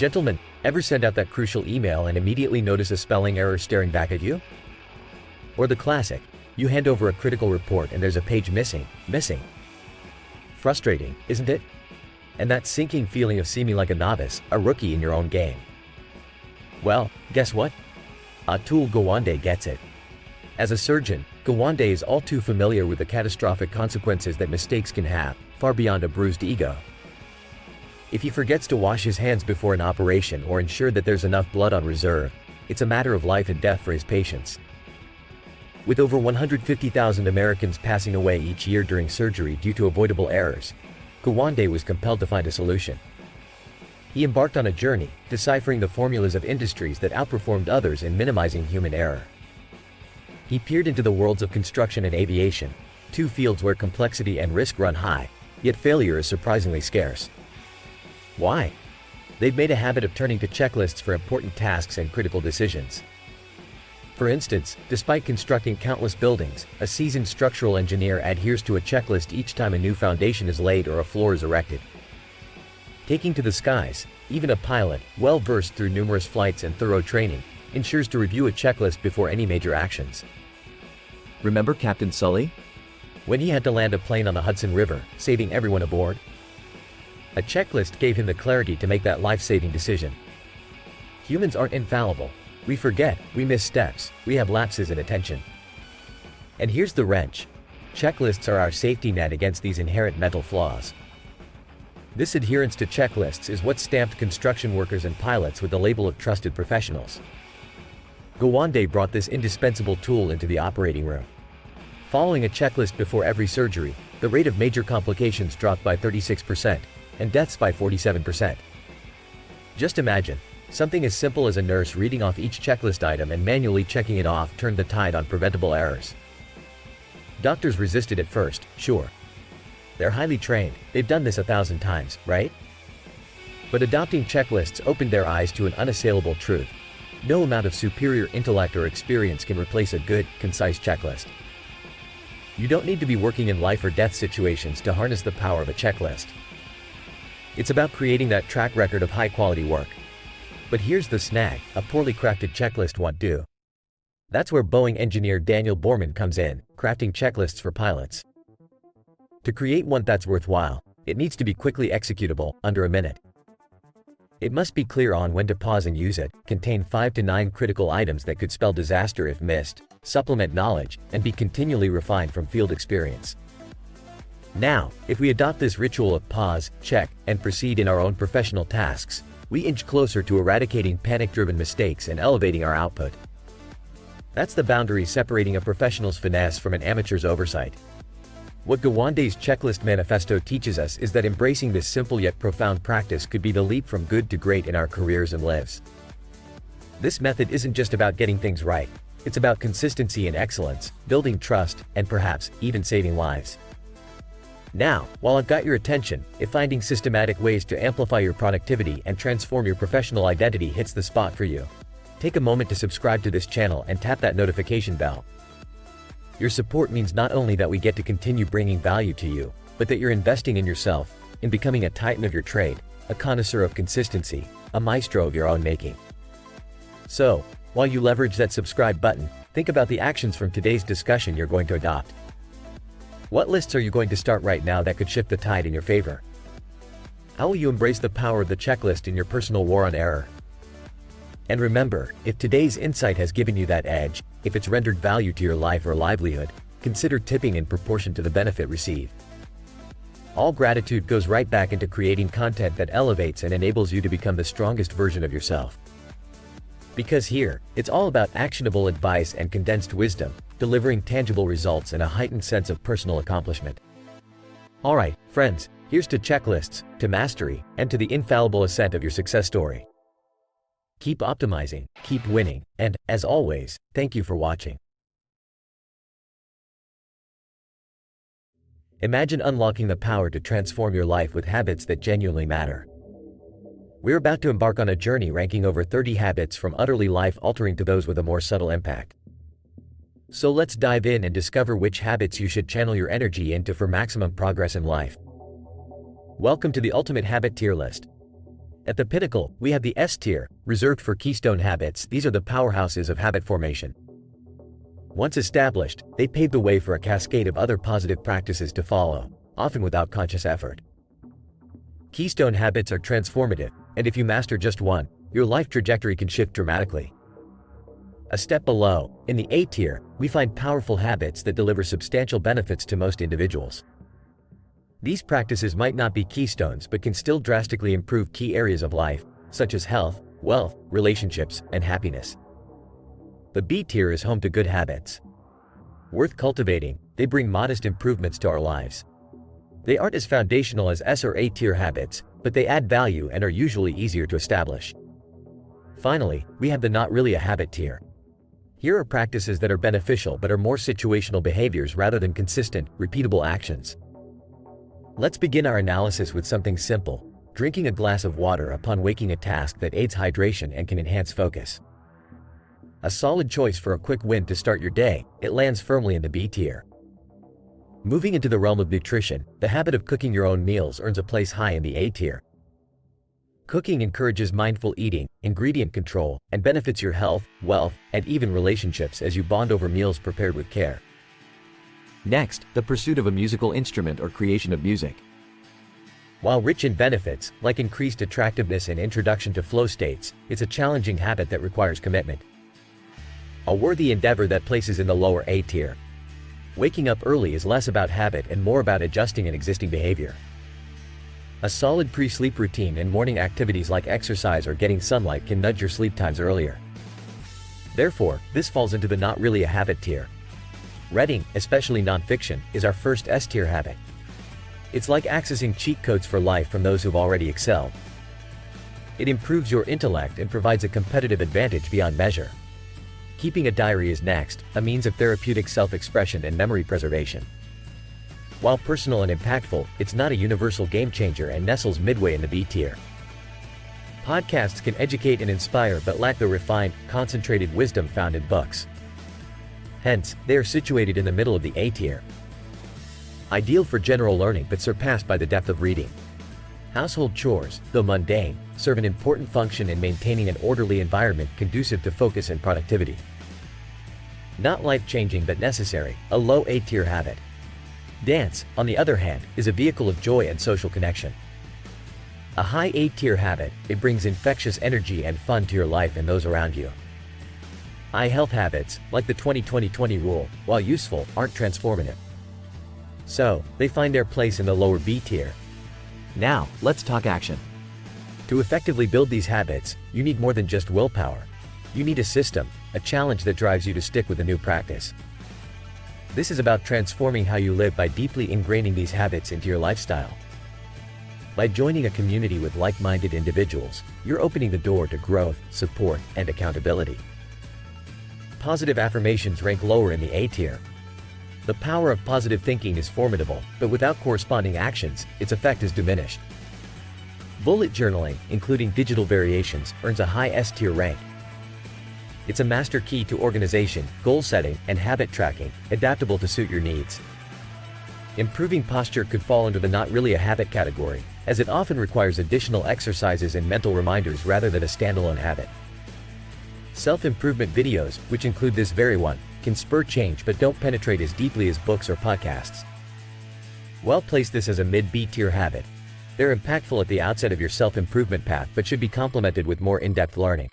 Gentlemen, ever send out that crucial email and immediately notice a spelling error staring back at you? Or the classic, you hand over a critical report and there's a page missing. Frustrating, isn't it? And that sinking feeling of seeming like a novice, a rookie in your own game. Well, guess what? Atul Gawande gets it. As a surgeon, Gawande is all too familiar with the catastrophic consequences that mistakes can have, far beyond a bruised ego. If he forgets to wash his hands before an operation or ensure that there's enough blood on reserve, it's a matter of life and death for his patients. With over 150,000 Americans passing away each year during surgery due to avoidable errors, Gawande was compelled to find a solution. He embarked on a journey, deciphering the formulas of industries that outperformed others in minimizing human error. He peered into the worlds of construction and aviation, two fields where complexity and risk run high, yet failure is surprisingly scarce. Why? They've made a habit of turning to checklists for important tasks and critical decisions. For instance, despite constructing countless buildings, a seasoned structural engineer adheres to a checklist each time a new foundation is laid or a floor is erected. Taking to the skies, even a pilot, well-versed through numerous flights and thorough training, ensures to review a checklist before any major actions. Remember Captain Sully? When he had to land a plane on the Hudson River, saving everyone aboard? A checklist gave him the clarity to make that life-saving decision. Humans aren't infallible. We forget, we miss steps, we have lapses in attention. And here's the wrench. Checklists are our safety net against these inherent mental flaws. This adherence to checklists is what stamped construction workers and pilots with the label of trusted professionals. Gawande brought this indispensable tool into the operating room. Following a checklist before every surgery, the rate of major complications dropped by 36%, and deaths by 47%. Just imagine, something as simple as a nurse reading off each checklist item and manually checking it off turned the tide on preventable errors. Doctors resisted at first, sure. They're highly trained, they've done this 1,000 times, right? But adopting checklists opened their eyes to an unassailable truth. No amount of superior intellect or experience can replace a good, concise checklist. You don't need to be working in life or death situations to harness the power of a checklist. It's about creating that track record of high-quality work. But here's the snag, a poorly crafted checklist won't do. That's where Boeing engineer Daniel Borman comes in, crafting checklists for pilots. To create one that's worthwhile, it needs to be quickly executable, under a minute. It must be clear on when to pause and use it, contain 5 to 9 critical items that could spell disaster if missed, supplement knowledge, and be continually refined from field experience. Now, if we adopt this ritual of pause, check, and proceed in our own professional tasks, we inch closer to eradicating panic-driven mistakes and elevating our output. That's the boundary separating a professional's finesse from an amateur's oversight. What Gawande's checklist manifesto teaches us is that embracing this simple yet profound practice could be the leap from good to great in our careers and lives. This method isn't just about getting things right, it's about consistency and excellence, building trust, and perhaps, even saving lives. Now, while I've got your attention, if finding systematic ways to amplify your productivity and transform your professional identity hits the spot for you, take a moment to subscribe to this channel and tap that notification bell. Your support means not only that we get to continue bringing value to you, but that you're investing in yourself, in becoming a titan of your trade, a connoisseur of consistency, a maestro of your own making. So, while you leverage that subscribe button, think about the actions from today's discussion you're going to adopt. What lists are you going to start right now that could shift the tide in your favor? How will you embrace the power of the checklist in your personal war on error? And remember, if today's insight has given you that edge, if it's rendered value to your life or livelihood, consider tipping in proportion to the benefit received. All gratitude goes right back into creating content that elevates and enables you to become the strongest version of yourself. Because here, it's all about actionable advice and condensed wisdom, delivering tangible results and a heightened sense of personal accomplishment. Alright, friends, here's to checklists, to mastery, and to the infallible ascent of your success story. Keep optimizing, keep winning, and, as always, thank you for watching. Imagine unlocking the power to transform your life with habits that genuinely matter. We're about to embark on a journey ranking over 30 habits from utterly life-altering to those with a more subtle impact. So let's dive in and discover which habits you should channel your energy into for maximum progress in life. Welcome to the Ultimate Habit Tier List. At the pinnacle, we have the S tier, reserved for keystone habits. These are the powerhouses of habit formation. Once established, they pave the way for a cascade of other positive practices to follow, often without conscious effort. Keystone habits are transformative, and if you master just one, your life trajectory can shift dramatically. A step below, in the A tier, we find powerful habits that deliver substantial benefits to most individuals. These practices might not be keystones but can still drastically improve key areas of life, such as health, wealth, relationships, and happiness. The B tier is home to good habits. Worth cultivating, they bring modest improvements to our lives. They aren't as foundational as S or A tier habits, but they add value and are usually easier to establish. Finally, we have the not really a habit tier. Here are practices that are beneficial but are more situational behaviors rather than consistent, repeatable actions. Let's begin our analysis with something simple: drinking a glass of water upon waking, a task that aids hydration and can enhance focus. A solid choice for a quick win to start your day, it lands firmly in the B tier. Moving into the realm of nutrition, the habit of cooking your own meals earns a place high in the A tier. Cooking encourages mindful eating, ingredient control, and benefits your health, wealth, and even relationships as you bond over meals prepared with care. Next, the pursuit of a musical instrument or creation of music. While rich in benefits, like increased attractiveness and introduction to flow states, it's a challenging habit that requires commitment. A worthy endeavor that places in the lower A tier. Waking up early is less about habit and more about adjusting an existing behavior. A solid pre-sleep routine and morning activities like exercise or getting sunlight can nudge your sleep times earlier. Therefore, this falls into the not really a habit tier. Reading, especially nonfiction, is our first S tier habit. It's like accessing cheat codes for life from those who've already excelled. It improves your intellect and provides a competitive advantage beyond measure. Keeping a diary is next, a means of therapeutic self-expression and memory preservation. While personal and impactful, it's not a universal game changer and nestles midway in the B tier. Podcasts can educate and inspire but lack the refined, concentrated wisdom found in books. Hence, they are situated in the middle of the A tier. Ideal for general learning but surpassed by the depth of reading. Household chores, though mundane, serve an important function in maintaining an orderly environment conducive to focus and productivity. Not life-changing but necessary, a low A tier habit. Dance, on the other hand, is a vehicle of joy and social connection. A high A tier habit, it brings infectious energy and fun to your life and those around you. Eye health habits, like the 20-20-20 rule, while useful, aren't transformative. So, they find their place in the lower B tier. Now, let's talk action. To effectively build these habits, you need more than just willpower. You need a system, a challenge that drives you to stick with a new practice. This is about transforming how you live by deeply ingraining these habits into your lifestyle. By joining a community with like-minded individuals, you're opening the door to growth, support, and accountability. Positive affirmations rank lower in the A tier. The power of positive thinking is formidable, but without corresponding actions, its effect is diminished. Bullet journaling, including digital variations, earns a high S tier rank. It's a master key to organization, goal setting, and habit tracking, adaptable to suit your needs. Improving posture could fall under the not really a habit category, as it often requires additional exercises and mental reminders rather than a standalone habit. Self-improvement videos, which include this very one, can spur change but don't penetrate as deeply as books or podcasts. Well, place this as a mid-B tier habit. They're impactful at the outset of your self-improvement path but should be complemented with more in-depth learning.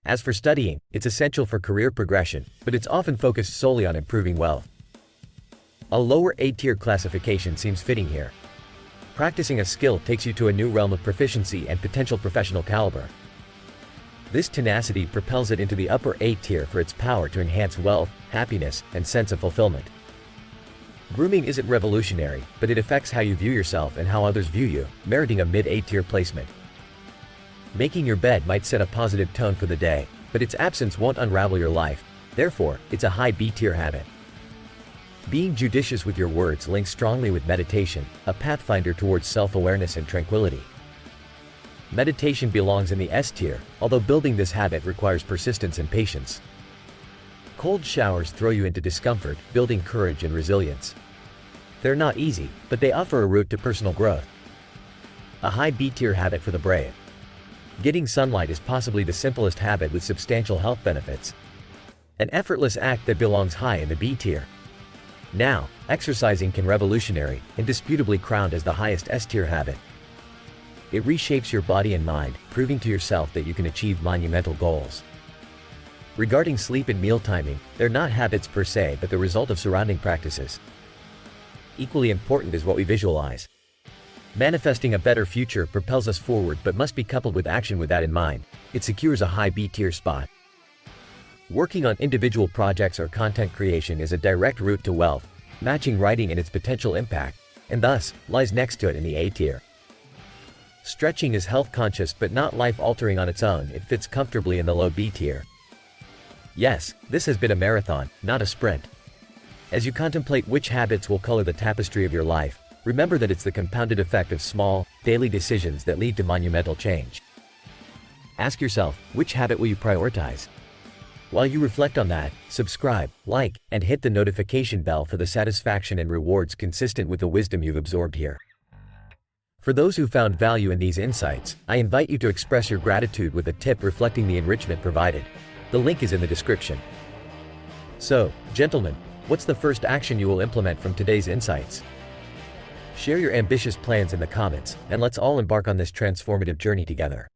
As for studying, it's essential for career progression, but it's often focused solely on improving wealth. A lower A tier classification seems fitting here. Practicing a skill takes you to a new realm of proficiency and potential professional caliber. This tenacity propels it into the upper A tier for its power to enhance wealth, happiness, and sense of fulfillment. Grooming isn't revolutionary, but it affects how you view yourself and how others view you, meriting a mid-A tier placement. Making your bed might set a positive tone for the day, but its absence won't unravel your life. Therefore, it's a high B tier habit. Being judicious with your words links strongly with meditation, a pathfinder towards self-awareness and tranquility. Meditation belongs in the S tier, although building this habit requires persistence and patience. Cold showers throw you into discomfort, building courage and resilience. They're not easy, but they offer a route to personal growth. A high B-tier habit for the brave. Getting sunlight is possibly the simplest habit with substantial health benefits. An effortless act that belongs high in the B tier. Now, exercising can revolutionary, indisputably crowned as the highest S-tier habit. It reshapes your body and mind, proving to yourself that you can achieve monumental goals. Regarding sleep and meal timing, they're not habits per se but the result of surrounding practices. Equally important is what we visualize. Manifesting a better future propels us forward but must be coupled with action. With that in mind, it secures a high B-tier spot. Working on individual projects or content creation is a direct route to wealth, matching writing and its potential impact, and thus, lies next to it in the A tier. Stretching is health-conscious but not life-altering on its own. It fits comfortably in the low B tier. Yes, this has been a marathon, not a sprint. As you contemplate which habits will color the tapestry of your life, remember that it's the compounded effect of small, daily decisions that lead to monumental change. Ask yourself, which habit will you prioritize? While you reflect on that, subscribe, like, and hit the notification bell for the satisfaction and rewards consistent with the wisdom you've absorbed here. For those who found value in these insights, I invite you to express your gratitude with a tip reflecting the enrichment provided. The link is in the description. So, gentlemen, what's the first action you will implement from today's insights? Share your ambitious plans in the comments, and let's all embark on this transformative journey together.